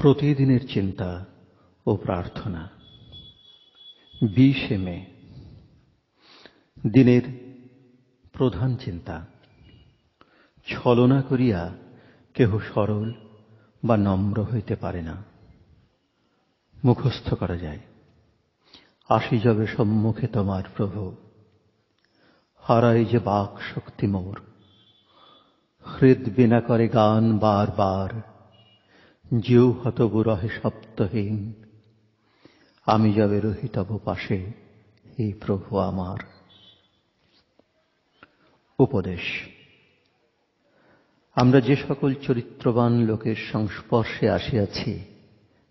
প্রতিদিনের চিন্তা ও প্রার্থনা। 20 মে দিনের প্রধান চিন্তা। ছলনা করিয়া কেহ সরল বা নম্র হইতে পারে না। মুখস্থ করা যায়, আসি যবে সম্মুখে তোমার প্রভু। হারাই যে বাক শক্তি মোর, হৃদ বিনা করে গান বার বার। জিহ্বা তবু রহে শব্দহীন, আমি যবে রহি তব পাশে, হে প্রভু আমার। উপদেশ। আমরা যে সকল চরিত্রবান লোকের সংস্পর্শে আসিয়াছি,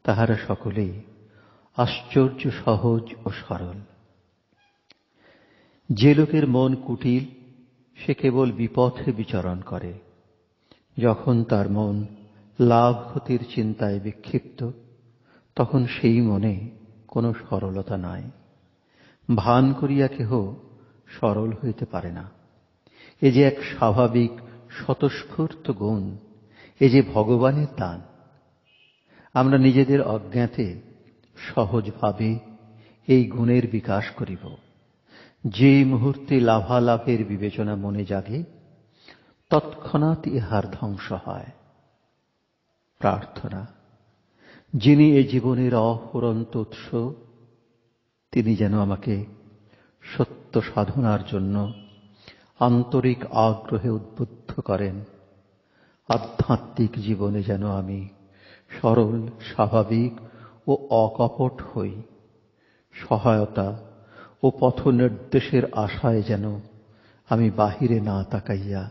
তাহারা সকলেই আশ্চর্য সহজ ও সরল। যে লোকের মন কুটিল, সে কেবল বিপথে বিচরণ করে। যখন তার মন লাভ ক্ষতির চিন্তায় বিক্ষিপ্ত, তখন সেই মনে কোনো সরলতা নাই। ভান করিয়া কেহ সরল হইতে পারে না। এ যে এক স্বাভাবিক স্বতঃস্ফূর্ত গুণ, এ যে ভগবানের দান। আমরা নিজেদের অজ্ঞাতে সহজভাবে এই গুণের বিকাশ করিব। যে মুহূর্তে লাভালাভের বিবেচনা মনে জাগে, তৎক্ষণাৎ ইহার ধ্বংস হয়। প্রার্থনা। যিনি এ জীবনের অফুরন্ত উৎস, তিনি যেন আমাকে সত্য সাধনার জন্য আন্তরিক আগ্রহে উদ্বুদ্ধ করেন। আধ্যাত্মিক জীবনে যেন আমি সরল, স্বাভাবিক ও অকপট হই। সহায়তা ও পথ নির্দেশের আশায় যেন আমি বাহিরে না তাকাইয়া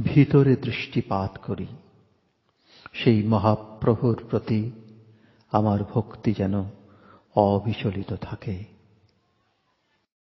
ভিতরে দৃষ্টিপাত করি। সেই মহাপ্রভুর প্রতি আমার ভক্তি যেন অবিচলিত থাকে।